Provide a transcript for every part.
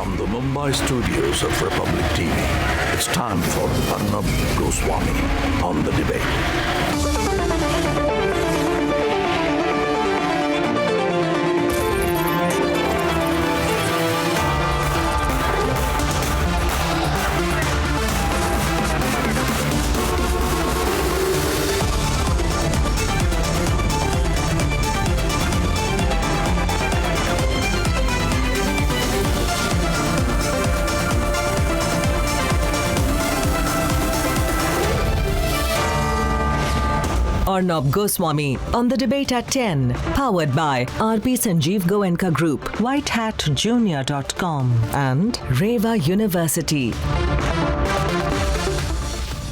From the Mumbai studios of Republic TV, it's time for Arnab Goswami on The Debate. Arnab Goswami on The Debate at 10, powered by RP Sanjeev Goenka Group, whitehatjunior.com and Reva University.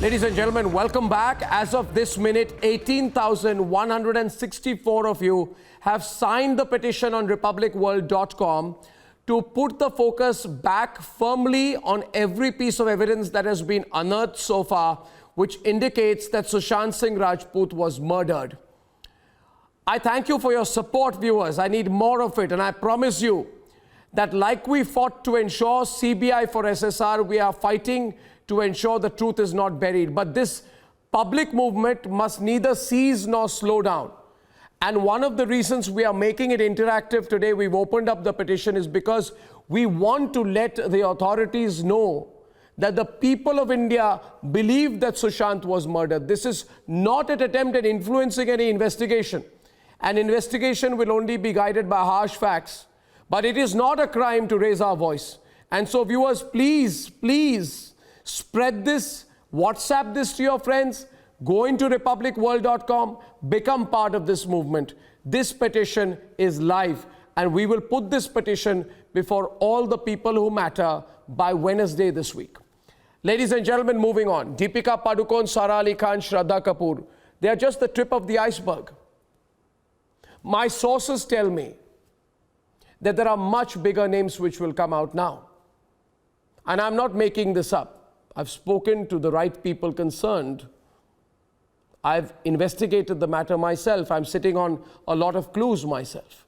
Ladies and gentlemen, welcome back. As of this minute, 18,164 of you have signed the petition on republicworld.com to put the focus back firmly on every piece of evidence that has been unearthed so far, which indicates that Sushant Singh Rajput was murdered. I thank you for your support, viewers. I need more of it, and I promise you that like we fought to ensure CBI for SSR, we are fighting to ensure the truth is not buried. But this public movement must neither cease nor slow down. And one of the reasons we are making it interactive today, we've opened up the petition, is because we want to let the authorities know that the people of India believe that Sushant was murdered. This is not an attempt at influencing any investigation. An investigation will only be guided by harsh facts. But it is not a crime to raise our voice. And so viewers, please, please spread this, WhatsApp this to your friends, go into republicworld.com, become part of this movement. This petition is live, and we will put this petition before all the people who matter by Wednesday this week. Ladies and gentlemen, moving on. Deepika Padukone, Sara Ali Khan, Shraddha Kapoor, they are just the tip of the iceberg. My sources tell me that there are much bigger names which will come out now. And I'm not making this up. I've spoken to the right people concerned. I've investigated the matter myself. I'm sitting on a lot of clues myself.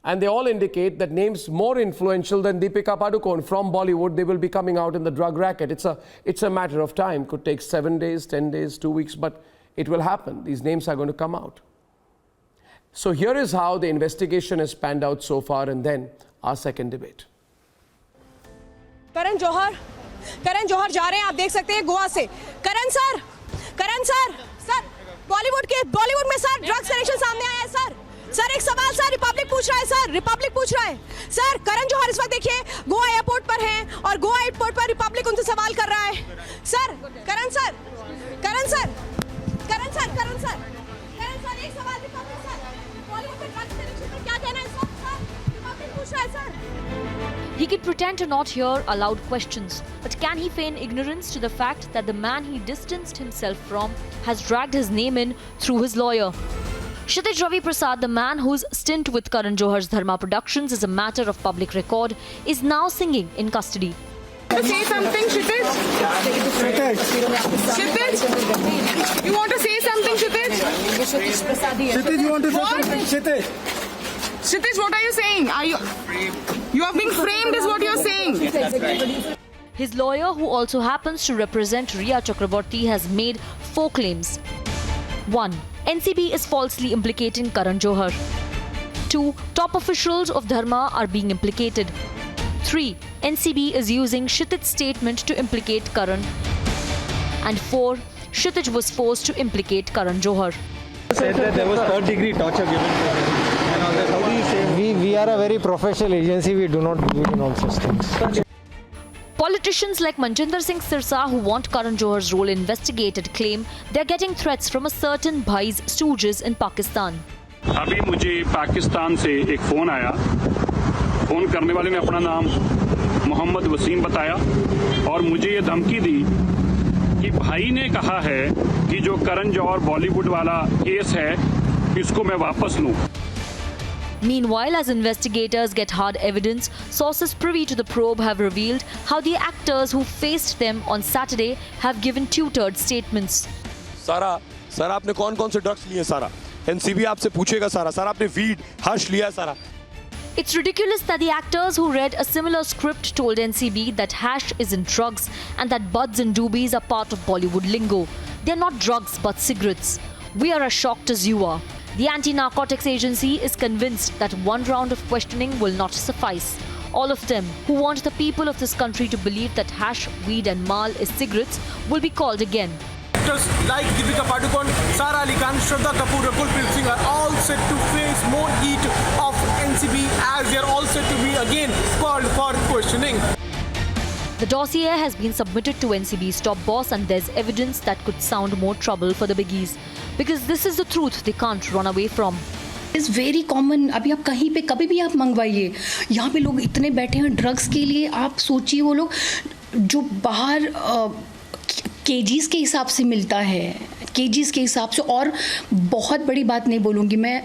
And they all indicate that names more influential than Deepika Padukone from Bollywood, they will be coming out in the drug racket. It's a matter of time. Could take 7 days, 10 days, 2 weeks, but it will happen. These names are going to come out. So here is how the investigation has panned out so far, and then our second debate. Karan Johar जा रहे हैं, आप देख सकते हैं गोवा से. करण sir, Bollywood में sir drugs connection सामने आया है सर. सर एक सवाल सर, रिपब्लिक पूछ रहा है सर, करण जौहर इस वक्त देखिए गोवा एयरपोर्ट पर हैं और गोवा एयरपोर्ट पर रिपब्लिक उनसे सवाल कर रहा है. सर करण सर एक सवाल रिपब्लिक सर, बॉलीवुड में ड्रग्स कनेक्शन पर क्या कहना है सर? रिपब्लिक पूछ रहा है sir. He could pretend to not hear aloud questions, but can he feign ignorance to the fact that the man he distanced himself from has dragged his name in through his lawyer? Kshitij Ravi Prasad, the man whose stint with Karan Johar's Dharma Productions is a matter of public record, is now singing in custody. Say something, Kshitij. You want to say something, Kshitij? Kshitij, you want to say something? Kshitij, what are you saying? You are being framed is what you are saying. His lawyer, who also happens to represent Riya Chakraborty, has made 4 claims. 1. NCB is falsely implicating Karan Johar. 2. Top officials of Dharma are being implicated. 3. NCB is using Kshitij's statement to implicate Karan. And 4. Kshitij was forced to implicate Karan Johar. Said that there was third-degree torture given to him. And all that. How do you say? We are a very professional agency. We do not believe in all such things. Politicians like Manjinder Singh Sirsa, who want Karan Johar's role investigated, claim they're getting threats from a certain Bhai's stooges in Pakistan. अभी मुझे पाकिस्तान से एक phone आया. Phone करने वाले ने अपना नाम मोहम्मद वसीम बताया और मुझे ये धमकी दी कि भाई ने कहा है कि जो करण जौहर बॉलीवुड वाला केस है इसको मैं वापस लूं. Meanwhile, as investigators get hard evidence, sources privy to the probe have revealed how the actors who faced them on Saturday have given tutored statements. सारा आपने कौन कौन से ड्रग्स लिए? सारा एनसीबी आपसे पूछेगा. सारा आपने वीड हर्ष लिया है? सारा It's ridiculous that the actors who read a similar script told NCB that hash isn't drugs and that buds and doobies are part of Bollywood lingo. They're not drugs but cigarettes. We are as shocked as you are. The Anti-Narcotics Agency is convinced that one round of questioning will not suffice. All of them who want the people of this country to believe that hash, weed and mal is cigarettes will be called again. Actors like Deepika Padukone, Sara Ali Khan, Shraddha Kapoor, Rakulpreet Singh are all set to face more heat of NCB as they are all set to be again called for questioning. The dossier has been submitted to NCB's top boss and there's evidence that could sound more trouble for the biggies. Because this is the truth they can't run away from. Is very common. अभी आप कहीं पे कभी भी आप मंगवाइए, यहाँ पे लोग इतने बैठे हैं ड्रग्स के लिए. आप सोचिए वो लोग जो बाहर केजीज़ के हिसाब से मिलता है, केजीज़ के हिसाब से. और बहुत बड़ी बात नहीं बोलूँगी मैं,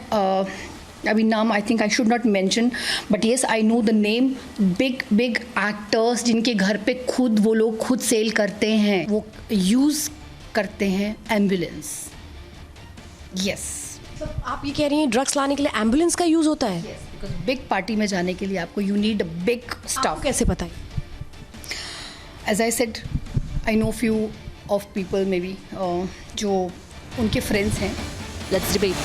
अभी नाम I think I should not mention, but yes I know the name. Big big actors जिनके घर पे खुद वो लोग खुद सेल करते हैं, वो यूज़ करते हैं एम्बुलेंस. यस. आप ये कह रही हैं ड्रग्स लाने के लिए एम्बुलेंस का यूज़ होता है? बिकॉज बिग पार्टी में जाने के लिए आपको यू नीड बिग स्टफ. कैसे पता है? As I said, I know few of people may be जो उनके फ्रेंड्स हैं. Let's debate.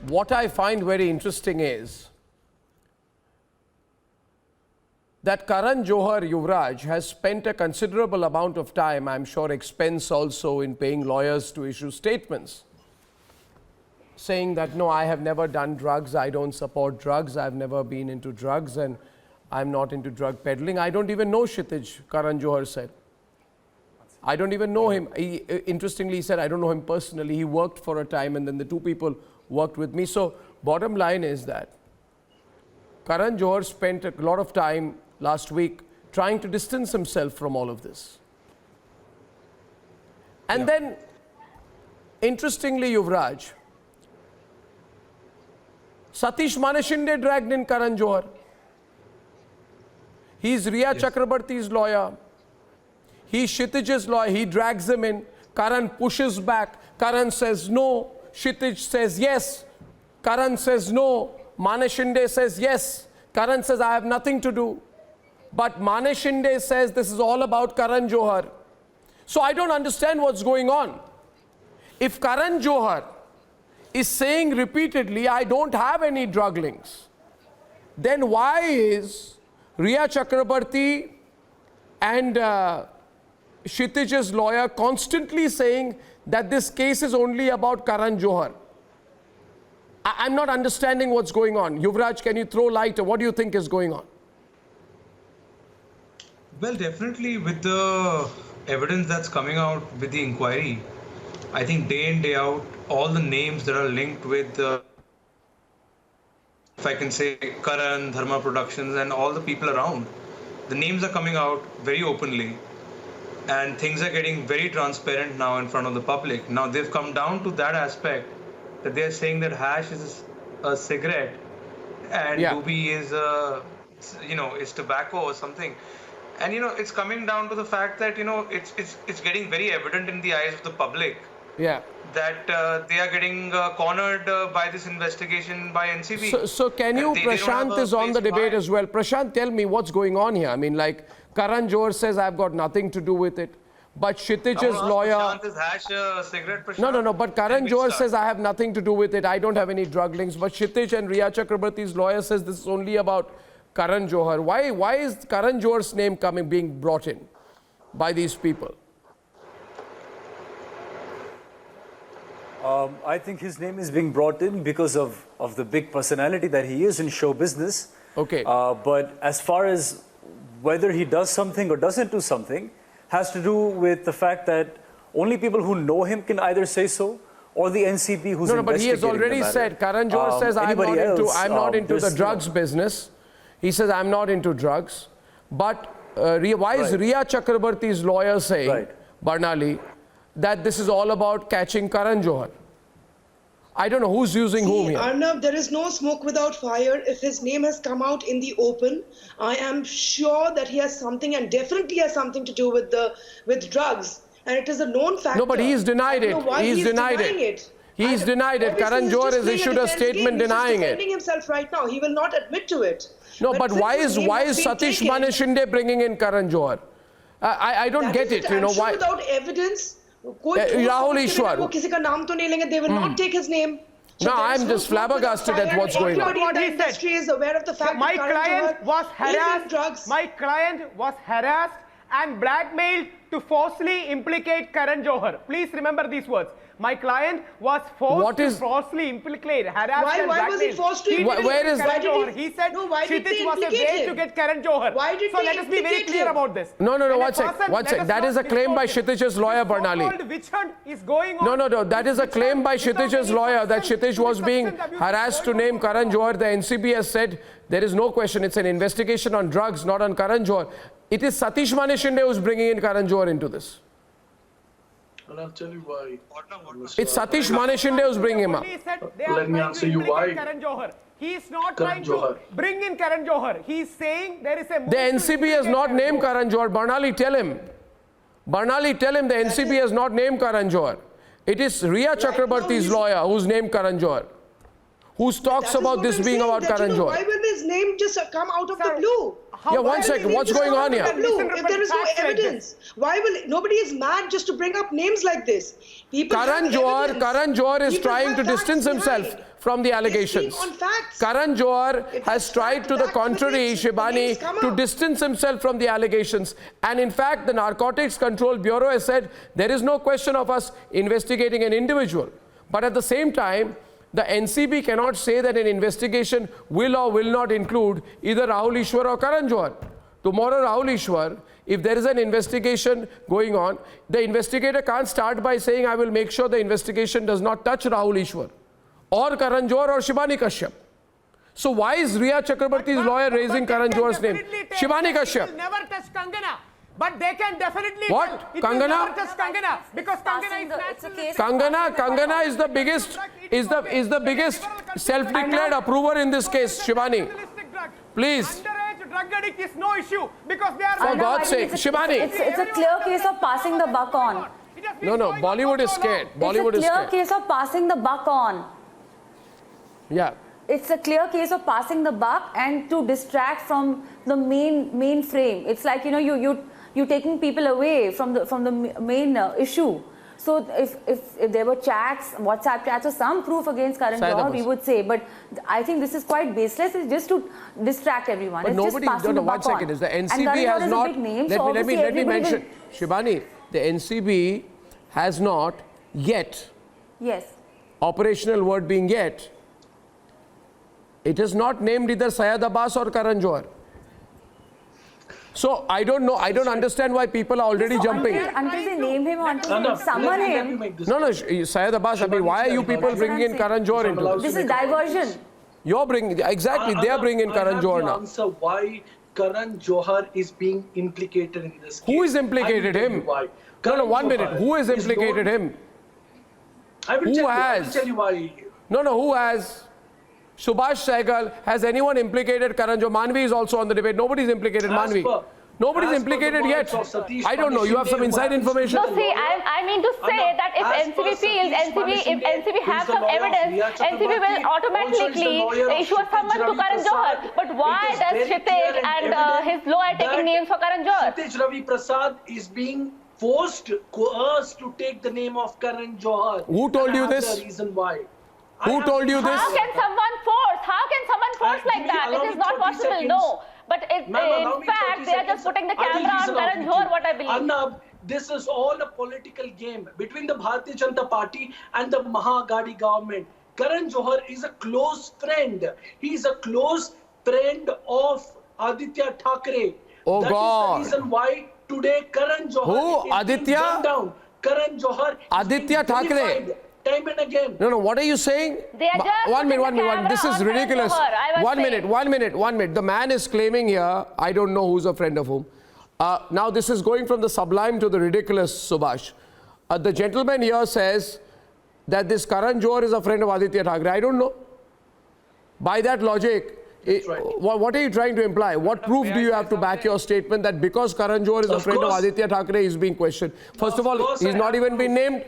What I find very interesting is that Karan Johar Yuvraj has spent a considerable amount of time, I'm sure expense also, in paying lawyers to issue statements saying that no, I have never done drugs, I don't support drugs, I've never been into drugs and I'm not into drug peddling. I don't even know Kshitij, Karan Johar said. I don't even know him. Interestingly, he said, I don't know him personally. He worked for a time and then the two people worked with me. So bottom line is that Karan Johar spent a lot of time last week trying to distance himself from all of this. And then, interestingly, Yuvraj, Satish Maneshinde dragged in Karan Johar. He's Riya Chakrabarti's lawyer. He's Kshitij's lawyer. He drags him in. Karan pushes back. Karan says no. Kshitij says yes. Karan says no. Maneshinde says yes. Karan says, I have nothing to do. But Maneshinde says this is all about Karan Johar. So I don't understand what's going on. If Karan Johar is saying repeatedly, I don't have any drug links, then why is Riya Chakrabarti and Kshitij's lawyer constantly saying that this case is only about Karan Johar? I'm not understanding what's going on. Yuvraj, can you throw light? What do you think is going on? Well, definitely with the evidence that's coming out with the inquiry, I think day in, day out, all the names that are linked with, if I can say, Karan, Dharma Productions and all the people around, the names are coming out very openly and things are getting very transparent now in front of the public. Now they've come down to that aspect that they're saying that hash is a cigarette and doobie is, is tobacco or something. And, it's coming down to the fact that, it's getting very evident in the eyes of the public that they are getting cornered by this investigation by NCB. So can you, Prashant is on the debate as well. Prashant, tell me what's going on here. I mean, like, Karan Johar says, I've got nothing to do with it. But Kshitij's lawyer... Prashant, is hash a cigarette, Prashant? No. But Karan Johar says, I have nothing to do with it. I don't have any drug links. But Kshitij and Riya Chakrabarti's lawyer says this is only about Karan Johar. Why is Karan Johar's name being brought in by these people? I think his name is being brought in because of the big personality that he is in show business. Okay. But as far as whether he does something or doesn't do something, has to do with the fact that only people who know him can either say so, or the NCB who's investigating the matter. No, but he has already said, Karan Johar says, I'm not into the drugs business. He says, I'm not into drugs. But why is Riya Chakrabarti's lawyer saying, Barnali, that this is all about catching Karan Johar? I don't know who's using whom here. Arnab, there is no smoke without fire. If his name has come out in the open, I am sure that he has something, and definitely has something to do with drugs. And it is a known factor. No, but he's denied it. He's denied it. He's denied it. Karan Johar has issued a statement denying it. He's defending himself right now. He will not admit to it. No, but why is Satish Mani Shinde bringing in Karan Johar? I don't get it. You know why? Without evidence, Rahul Ishwar. They will not take his name. No, I'm just flabbergasted at what's going on. Everybody in the industry is aware of the fact My that Karan client Johar was is in harassed. drugs. My client was harassed and blackmailed to falsely implicate Karan Johar. Please remember these words. My client was forced to falsely implicate, harassed and blackmailed. Why was he forced to implicate Where is Karan Johar? He said Kshitij was a way to get Karan Johar. Why did so let us be very clear about this. No, one sec. That is a claim by Kshitij's lawyer, Barnali. Witch hunt is going on. No. That is a claim by Kshitij's lawyer that Kshitij was being harassed to name Karan Johar. The NCB has said there is no question. It's an investigation on drugs, not on Karan Johar. It is Satish Mani Shinde who's bringing in Karan Johar into this. And I'll tell you why. It's Satish Mani Shinde who's bringing him up. Let me answer you why. Karan Johar. He is not Karan trying to bring in Karan Johar. He is saying there is a... The NCB has not named Karan Johar. Barnali, tell him. Barnali, tell him the NCB has not named Karan Johar. It is Riya Chakrabarti's lawyer who's named Karan Johar. Who talks about this being about Karan Johar. Why will his name just come out of the blue? Yeah, one second. What's going on here? If there is no evidence, why will nobody is mad just to bring up names like this? Karan Johar is trying to distance himself from the allegations. Karan Johar has tried to the contrary, Shibani, to distance himself from the allegations. And in fact, the Narcotics Control Bureau has said there is no question of us investigating an individual. But at the same time, the NCB cannot say that an investigation will or will not include either Rahul Ishwar or Karan Johar. Tomorrow, Rahul Ishwar, if there is an investigation going on, the investigator can't start by saying, I will make sure the investigation does not touch Rahul Ishwar or Karan Johar or Shibani Kashyap. So why is Riya Chakrabarti's lawyer raising Karan Johar's name? Shibani Kashyap. Never touch Kangana. But they can definitely what? It Kangana? Will never touch Kangana because Kangana is the biggest self-declared approver in this case, Shivani. Please. Underage drug addict is no issue because they are... For God's sake, Shivani. It's a clear case of passing the buck on. No, Bollywood is scared. Bollywood is scared. It's a clear case of passing the buck on. Yeah. It's a clear case of passing the buck and to distract from the main frame. It's like, you know, you're taking people away from the main issue. So if there were chats, WhatsApp chats or some proof against Karan Johar, we would say. But I think this is quite baseless. It's just to distract everyone. But it's nobody, just passing the buck 1 second. on. Is the NCB has not... Let me mention. Shibani, the NCB has not yet... Yes. Operational word being yet... It is not named either Syed Abbas or Karan Johar. So I don't know. I don't understand why people are already jumping. Until they name him or until they summon him. No, Syed Abbas. I mean, why are you people bringing in Karan Johar into this? This is diversion. You're bringing exactly. They are bringing Karan Johar now. Answer why Karan Johar is being implicated in this case. Who is implicated him? No, 1 minute. Who has implicated him? I will tell you why. No, who has? Subhash Sehgal, has anyone implicated Karan Johar? Manvi is also on the debate. Nobody's implicated Manvi. Nobody's implicated yet. I don't know. You have some inside information. No, see, I mean to say that if NCB feels, if NCB have some evidence, NCB will automatically issue a summons to Karan Johar. But why does Kshitij and his lawyer taking names for Karan Johar? Kshitij Ravi Prasad is being coerced to take the name of Karan Johar. Who told you this? The reason why. Who told you this? How can someone force like that? It is not possible, no. But in fact, they are just putting the camera on Karan Johar, what I believe. Arnab, this is all a political game between the Bharatiya Janata Party and the Mahagadi government. Karan Johar is a close friend. He is a close friend of Aditya Thackeray. Oh God. That is the reason why today Karan Johar is Aditya? down. Karan Johar Aditya Thackeray. Time and again. No, what are you saying? They are just 1 minute. This is ridiculous. 1 minute. The man is claiming here, I don't know who's a friend of whom. Now this is going from the sublime to the ridiculous, Subhash. The gentleman here says that this Karan Johar is a friend of Aditya Thackeray? I don't know. By that logic, what are you trying to imply? What proof do you have to back your statement that because Karan Johar is a friend of Aditya Thackeray, he's being questioned? First of all, he's not even been named.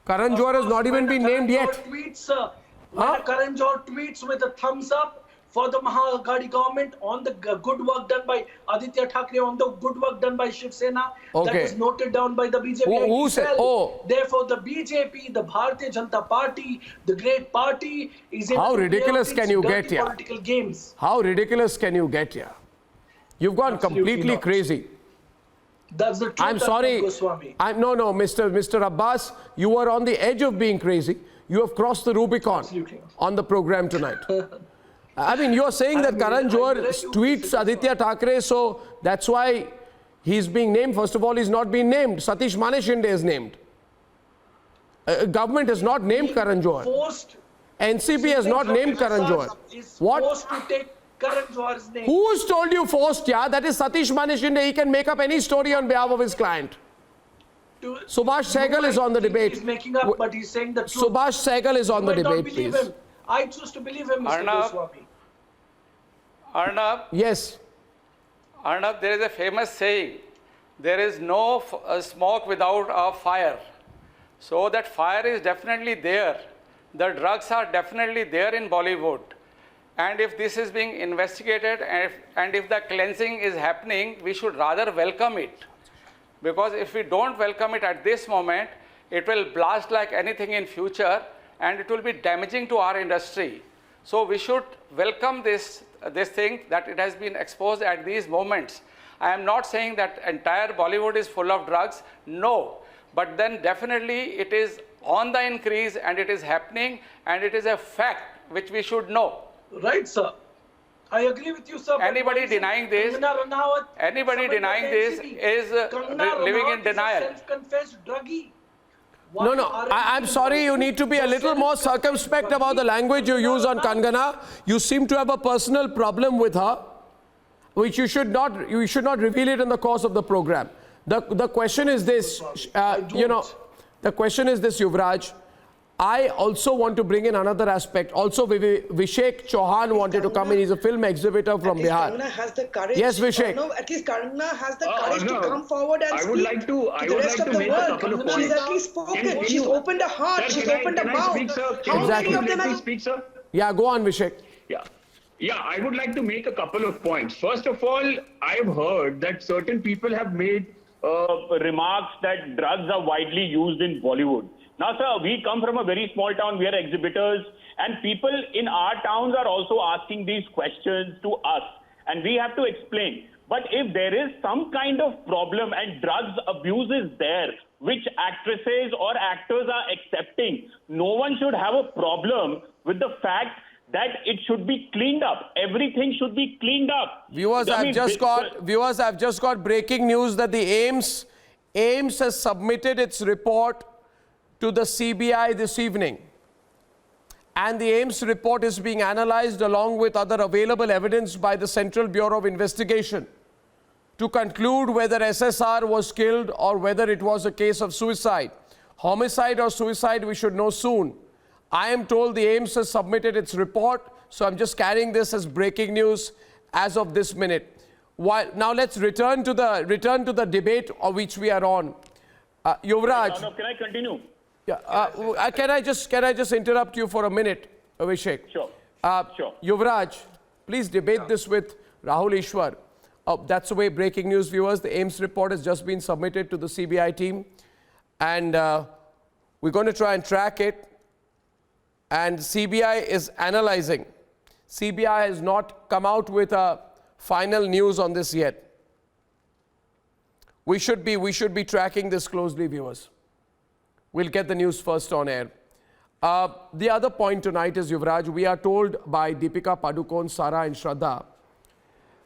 Karan Johar has not even been named yet. Karan Johar tweets with a thumbs up for the Mahagadi government on the good work done by Aditya Thackeray, on the good work done by Shiv Sena, that is noted down by the BJP. Who said? Therefore, the BJP, the Bharatiya Janata Party, the great party, is in How ridiculous can you get here? Political games. How ridiculous can you get here? You've gone completely crazy. That's the truth. I'm sorry. Goswami. No, Mr. Abbas, you were on the edge of being crazy. You have crossed the Rubicon on the program tonight. I mean, you're saying that Karan Johar tweets Aditya Thackeray, so that's why he's being named. First of all, he's not been named. Satish Mane Shinde is named. Government has not named Karan Johar. NCP has not named Karan Johar. What? Forced to take Karan Johar's name. Who's told you forced? Yeah, that is Satish Mane Shinde. He can make up any story on behalf of his client. Subhash Sehgal is on the debate. He's making up, but he's saying the truth. Subhash Sehgal is on the debate, please. Him. I choose to believe him, Mr. Goswami. Arnab? Yes. Arnab, there is a famous saying, there is no smoke without a fire. So that fire is definitely there. The drugs are definitely there in Bollywood. And if this is being investigated and if the cleansing is happening, we should rather welcome it. Because if we don't welcome it at this moment, it will blast like anything in future and it will be damaging to our industry. So we should welcome this thing that it has been exposed at these moments. I am not saying that entire Bollywood is full of drugs. No. But then definitely it is on the increase and it is happening and it is a fact which we should know. Right, sir. I agree with you, sir. Anybody denying this, is living in denial. Self-confessed druggie. No, I'm sorry, you need to be a little more circumspect about the language you use on Kangana. You seem to have a personal problem with her, which you should not reveal it in the course of the program. The question is this, the question is this, Yuvraj. I also want to bring in another aspect. Also, Vishek Chauhan wanted to come in. He's a film exhibitor from Bihar. Kangana has the courage. Yes, Vishek. No, at least Kangana has the courage to come forward and speak I would like to make a couple of points. She's at least spoken. She's opened a heart. She's opened a mouth. How many of them have... speak, sir? Yeah, go on, Vishek. Yeah, I would like to make a couple of points. First of all, I've heard that certain people have made remarks that drugs are widely used in Bollywood. Now, sir, we come from a very small town. We are exhibitors, and people in our towns are also asking these questions to us, and we have to explain. But if there is some kind of problem and drugs abuse is there, which actresses or actors are accepting, no one should have a problem with the fact that it should be cleaned up. Everything should be cleaned up. Viewers, I've just got breaking news that the AIMS has submitted its report to the CBI this evening. And the AIMS report is being analyzed along with other available evidence by the Central Bureau of Investigation to conclude whether SSR was killed or whether it was a case of suicide. Homicide or suicide, we should know soon. I am told the AIMS has submitted its report, so I'm just carrying this as breaking news as of this minute. Now let's return to the debate of which we are on. Yuvraj. No, can I continue? Yeah, can I just interrupt you for a minute, Abhishek? Sure. Sure. Yuvraj, please debate this with Rahul Ishwar. That's the way, breaking news, viewers. The AIMS report has just been submitted to the CBI team, and we're going to try and track it. And CBI is analyzing. CBI has not come out with a final news on this yet. We should be tracking this closely, viewers. We'll get the news first on air. The other point tonight is, Yuvraj, we are told by Deepika Padukone, Sara and Shraddha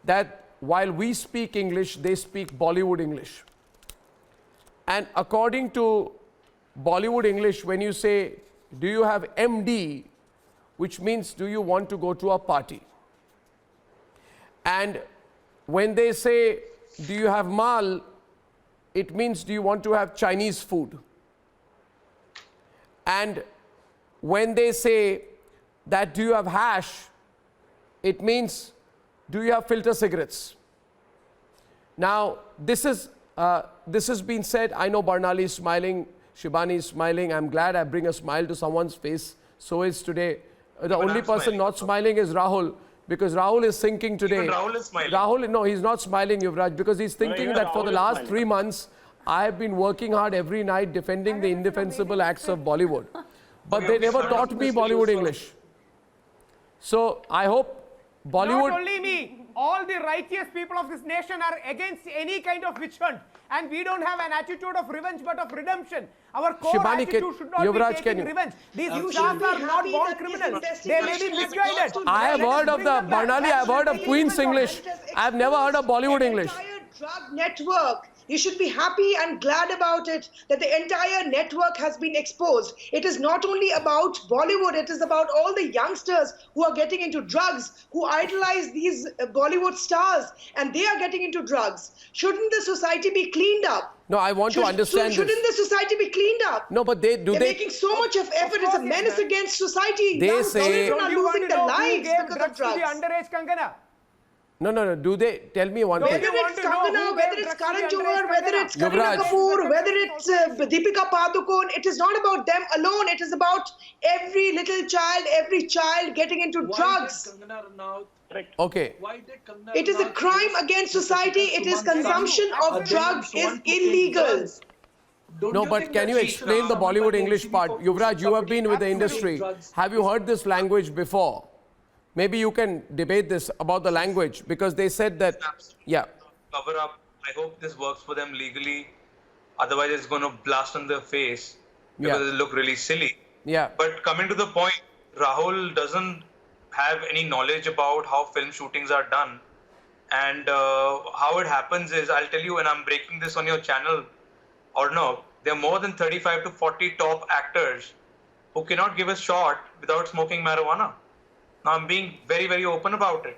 that while we speak English, they speak Bollywood English. And according to Bollywood English, when you say, do you have MD, which means do you want to go to a party? And when they say, do you have Mal, it means do you want to have Chinese food? And when they say that do you have hash, it means do you have filter cigarettes? Now, this has been said. I know Barnali is smiling, Shibani is smiling. I'm glad I bring a smile to someone's face. So is today. The only person not smiling is Rahul, because Rahul is thinking today. Even Rahul is smiling. Rahul, no, he's not smiling, Yuvraj, because he's thinking that for the last 3 months, I have been working hard every night defending the indefensible acts of Bollywood. But they never taught me Bollywood English. So I hope Bollywood... Not only me, all the righteous people of this nation are against any kind of witch hunt. And we don't have an attitude of revenge but of redemption. Our core Shibani, attitude should not Yuvraj, be taking revenge. These stars are not born criminals. They may be misguided. I have heard of the Barnali, I have heard of Queen's English. I have never heard of Bollywood English. Drug network. You should be happy and glad about it that the entire network has been exposed. It is not only about Bollywood, it is about all the youngsters who are getting into drugs, who idolize these Bollywood stars, and they are getting into drugs. Shouldn't the society be cleaned up? No, I want to understand Shouldn't the society be cleaned up? No, but they're making so much of effort. It's a menace against society. They Young say... children are losing their lives because of drugs. To the underage Kangana? No. Do they tell me one thing? Whether it's Kangana, whether it's Karan Johar, whether it's Kareena Kapoor, whether it's Deepika Padukone, it is not about them alone. It is about every little child, every child getting into drugs. Okay. It is a crime against society. It is consumption of drugs is illegal. No, but can you explain the Bollywood English part? Yuvraj, you have been with the industry. Have you heard this language before? Maybe you can debate this about the language, because they said that, yeah. Cover up. I hope this works for them legally. Otherwise, it's going to blast on their face because they look really silly. Yeah. But coming to the point, Rahul doesn't have any knowledge about how film shootings are done. And how it happens is, I'll tell you when I'm breaking this on your channel or no, there are more than 35 to 40 top actors who cannot give a shot without smoking marijuana. Now, I'm being very, very open about it.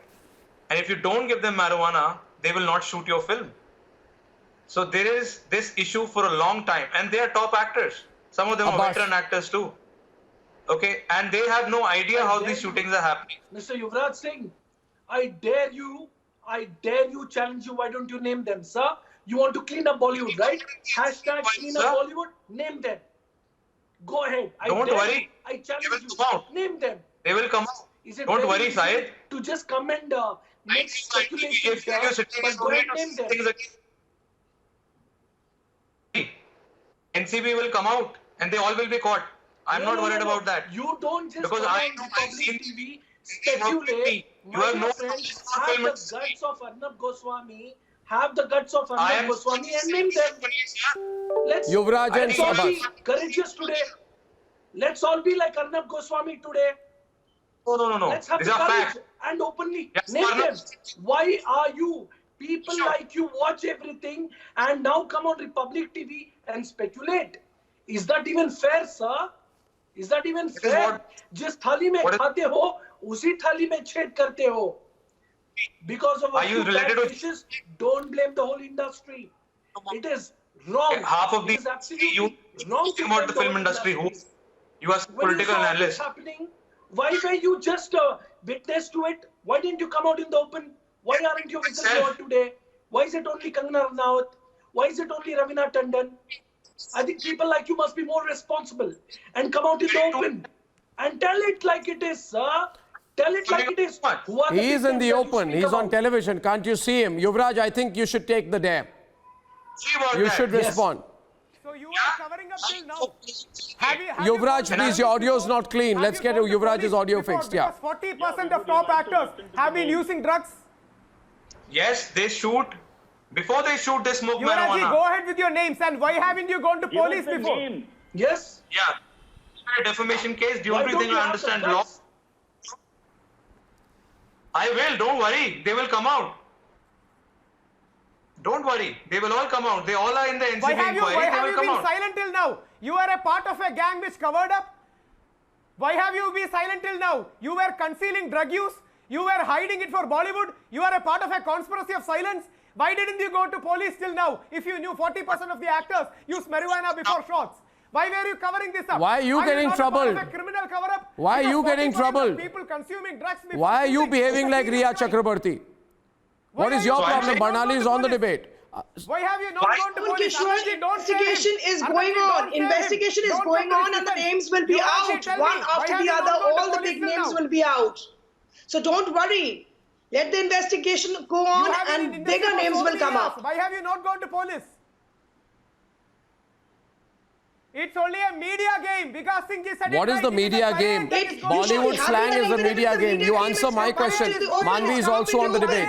And if you don't give them marijuana, they will not shoot your film. So there is this issue for a long time. And they are top actors. Some of them are veteran actors too. Okay? And they have no idea how these shootings are happening. Mr. Yuvraj Singh, I dare you challenge you. Why don't you name them, sir? You want to clean up Bollywood, right? Hashtag clean up Bollywood. Name them. Go ahead. Don't worry. I challenge you. Name them. They will come out. Don't worry, Syed. To just come and make speculations. But go ahead and name them. NCB will come out and they all will be caught. I'm not worried about that. You don't just because I know I've seen TV speculate. You have no friends have the guts of Arnab Goswami. Have the guts of Arnab Goswami and name them. Let's Yuvraj and all be courageous today. Let's all be like Arnab Goswami today. No. Let's have These the are courage facts. and openly name them. Why are you people like you watch everything and now come on Republic TV and speculate? Is that even fair, sir? Is that even fair? जिस थाली में खाते हो, उसी थाली में छेद करते हो. Because of a few bad dishes, don't blame the whole industry. It is wrong. Half of these you wrong think about the film industry. Who you are political analyst. Why were you just witness to it? Why didn't you come out in the open? Why aren't you witness today? Why is it only Kangana Ranaut? Why is it only Ravina Tandon? I think people like you must be more responsible and come out in the open and tell it like it is, sir. Tell it like it is. He is in the open. He's on television. Can't you see him? Yuvraj, I think you should take the dare. You should respond. So you are covering up till now. Yuvraj, please, your audio is not clean. Let's get Yuvraj's audio fixed. Yeah. 40% of top actors have been using drugs. Yes, they shoot. Before they shoot, they smoke marijuana. Go ahead with your names. And why haven't you gone to police before? Yes. Yeah. A defamation case. Do you think I understand law? I will. Don't worry. They will come out. Don't worry. They will all come out. They all are in the NCB inquiry. Why have you been silent till now? You are a part of a gang which covered up. Why have you been silent till now? You were concealing drug use. You were hiding it for Bollywood. You are a part of a conspiracy of silence. Why didn't you go to police till now if you knew 40% of the actors use marijuana before shots? Why were you covering this up? Why are you getting troubled? A criminal cover-up? Why are you getting troubled? People consuming drugs. Why are you behaving like Riya Chakraborty? What is your problem? Barnali is on the debate. Why have you not gone to police? Investigation is going on. Investigation is going on, and the names will be out one after the other. All the big names will be out. So don't worry. Let the investigation go on, and bigger names will come up. Why have you not gone to police? It's only a media game. Vikas Singh ji said. What is the media game? Bollywood slang is a media game. You answer my question. Manvi is also on the debate.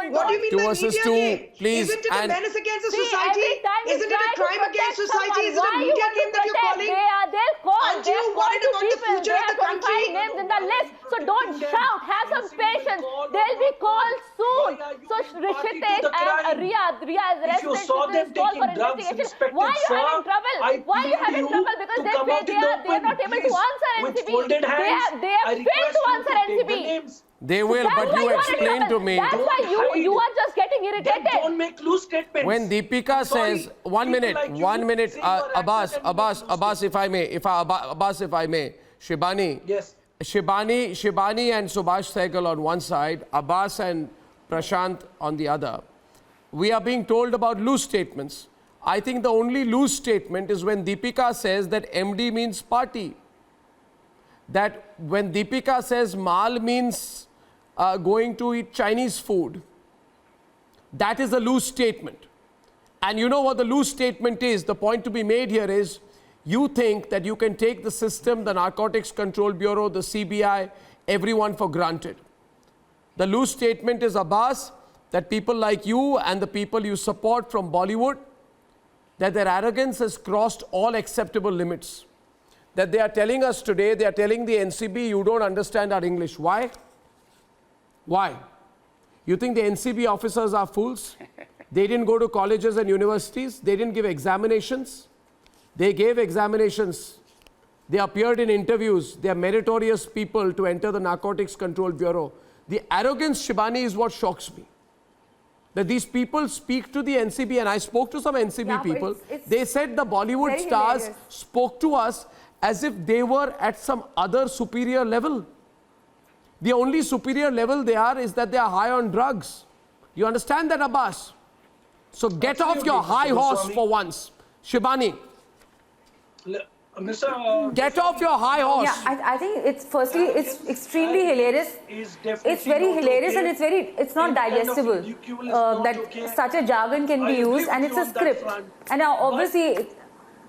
What do you mean 2 by versus media 2, game? please. Isn't it a menace against the society? Isn't it a crime against society? Is it a media game that you're calling? Aren't you worried about the future of the country? Names in the list. So don't shout. Have some patience. They'll be called soon. So Rishitesh and Riya is arrested. Rishitesh is called for investigation. Why are you having trouble? Why are you having trouble? Because they are not able to answer NCB. They have failed to answer NCB. They will, but you explain to me. That's why you are just getting irritated. Don't make loose statements. When Deepika says, 1 minute, Abbas, if I may, Shibani. Yes. Shibani and Subhash Sehgal on one side, Abbas and Prashant on the other. We are being told about loose statements. I think the only loose statement is when Deepika says that MD means party. That when Deepika says Mal means going to eat Chinese food, that is a loose statement. And you know what the loose statement is? The point to be made here is, you think that you can take the system, the Narcotics Control Bureau, the CBI, everyone for granted. The loose statement is, Abbas, that people like you and the people you support from Bollywood, that their arrogance has crossed all acceptable limits. That they are telling us today, they are telling the NCB, you don't understand our English. Why? Why? You think the NCB officers are fools? They didn't go to colleges and universities. They didn't give examinations. They gave examinations. They appeared in interviews. They are meritorious people to enter the Narcotics Control Bureau. The arrogance, Shibani, is what shocks me. That these people speak to the NCB, and I spoke to some NCB people. They said the Bollywood stars spoke to us as if they were at some other superior level. The only superior level they are is that they are high on drugs. You understand that, Abbas? So get off your high horse for once. Shibani. Get off your high horse. Yeah, I think it's it's extremely hilarious. It's very hilarious and it's not digestible that such a jargon can be used, and it's a script. And now obviously.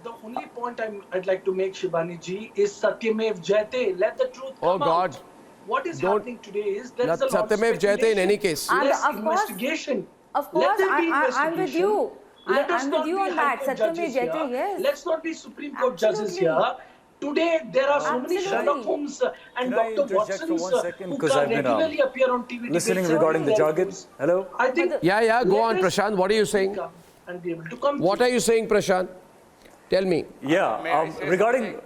The only point I'd like to make, Shibani ji, is Satyamev Jayate. Let the truth come out. What is happening today is there is a lot of Satyamev Jayate in any case. Less investigation. Of course, I'm with you. I'm with you on that. Satyamev Jayate, yes. Let's not be Supreme Court judges here. Today, there are so many Sherlock Holmes and Dr. Watsons who can regularly appear on TV. Listening regarding the jargon. Hello? I think. Yeah, go on, Prashant. What are you saying? And be able to come. What are you saying, Prashant? Tell me. Yeah, regarding,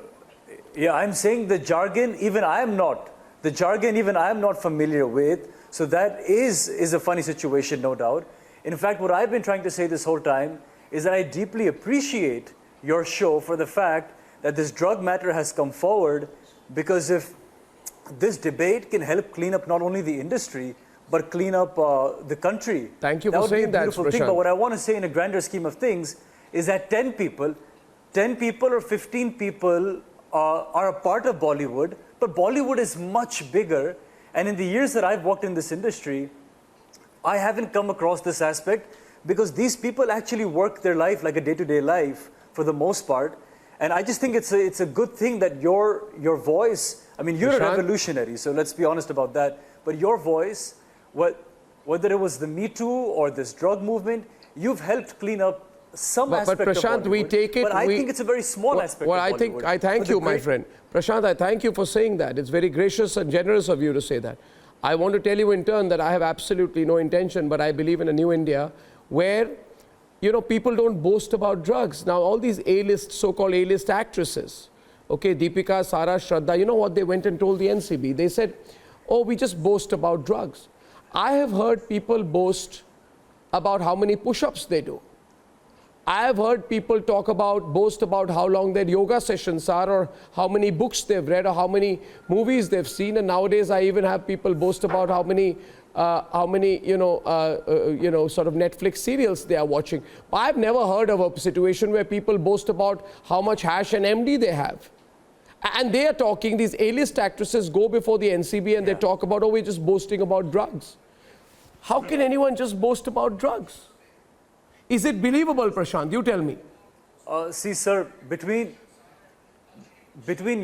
I'm saying the jargon, even I am not familiar with. So that is a funny situation, no doubt. In fact, what I've been trying to say this whole time is that I deeply appreciate your show for the fact that this drug matter has come forward, because if this debate can help clean up not only the industry, but clean up the country. Thaning for saying that, beautiful thing. But what I want to say in a grander scheme of things is that 10 people or 15 people are a part of Bollywood, but Bollywood is much bigger. And in the years that I've worked in this industry, I haven't come across this aspect, because these people actually work their life like a day-to-day life for the most part. And I just think it's a good thing that your voice, I mean, you're a revolutionary, so let's be honest about that. But your voice, whether it was the Me Too or this drug movement, you've helped clean up some aspect but Prashant, of Bollywood. we take it. But I think it's a very small aspect of Bollywood. I thank you, my friend. Prashant, I thank you for saying that. It's very gracious and generous of you to say that. I want to tell you in turn that I have absolutely no intention, but I believe in a new India where, people don't boast about drugs. Now, all these so-called A-list actresses, okay, Deepika, Sara, Shraddha, you know what they went and told the NCB? They said, oh, we just boast about drugs. I have heard people boast about how many push-ups they do. I have heard people boast about how long their yoga sessions are, or how many books they've read, or how many movies they've seen. And nowadays, I even have people boast about how many sort of Netflix serials they are watching. But I've never heard of a situation where people boast about how much hash and MD they have. And they are talking, these A-list actresses go before the NCB and they talk about, oh, we're just boasting about drugs. How can anyone just boast about drugs? Is it believable, Prashant? You tell me. See, sir, between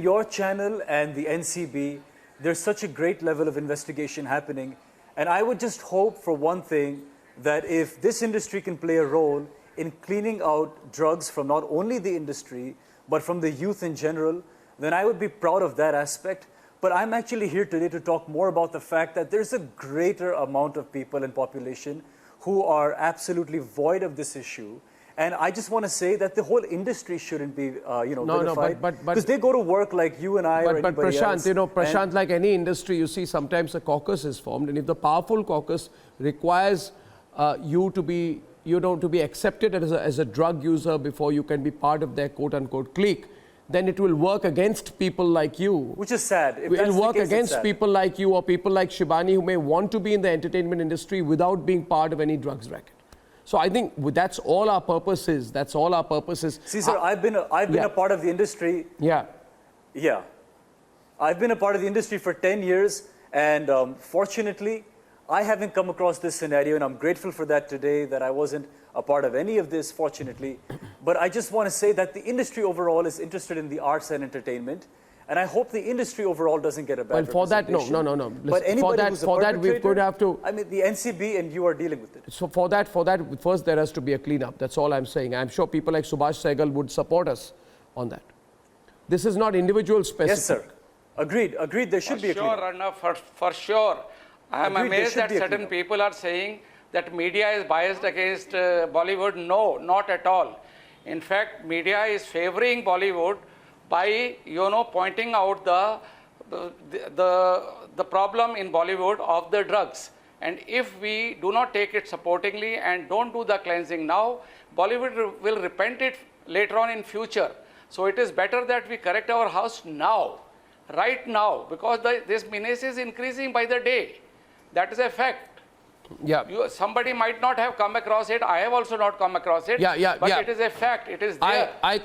your channel and the NCB, there's such a great level of investigation happening. And I would just hope for one thing, that if this industry can play a role in cleaning out drugs from not only the industry, but from the youth in general, then I would be proud of that aspect. But I'm actually here today to talk more about the fact that there's a greater amount of people and population who are absolutely void of this issue. And I just want to say that the whole industry shouldn't be, vilified, because they go to work like you and I or anybody else. But Prashant, like any industry, you see sometimes a caucus is formed, and if the powerful caucus requires you to be accepted as a drug user before you can be part of their quote-unquote clique, then it will work against people like you. Which is sad. It will work against people like you or people like Shibani who may want to be in the entertainment industry without being part of any drugs racket. So I think that's all our purpose is. That's all our purpose is. See, sir, I've been a part of the industry. Yeah. Yeah. I've been a part of the industry for 10 years, and fortunately, I haven't come across this scenario, and I'm grateful for that today, that I wasn't a part of any of this, fortunately. But I just want to say that the industry overall is interested in the arts and entertainment, and I hope the industry overall doesn't get a bad representation. Well, for that, no. But anybody who's a perpetrator, we're going to have to... I mean, the NCB and you are dealing with it. So for that, first there has to be a cleanup. That's all I'm saying. I'm sure people like Subhash Sehgal would support us on that. This is not individual specific. Yes, sir. Agreed. There should be a cleanup. For sure. I am amazed that certain cleanup. people are saying that media is biased against Bollywood. No, not at all. In fact, media is favoring Bollywood by, pointing out the problem in Bollywood of the drugs. And if we do not take it supportingly and don't do the cleansing now, Bollywood will repent it later on in future. So it is better that we correct our house now, right now, because this menace is increasing by the day. That is a fact. Yeah. Somebody might not have come across it. I have also not come across it. But it is a fact. It is there. I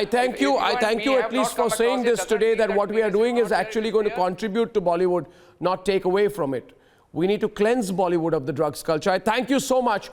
thank you. I thank you at least for saying this today, that what we are doing is actually going to contribute to Bollywood, not take away from it. We need to cleanse Bollywood of the drugs culture. I thank you so much.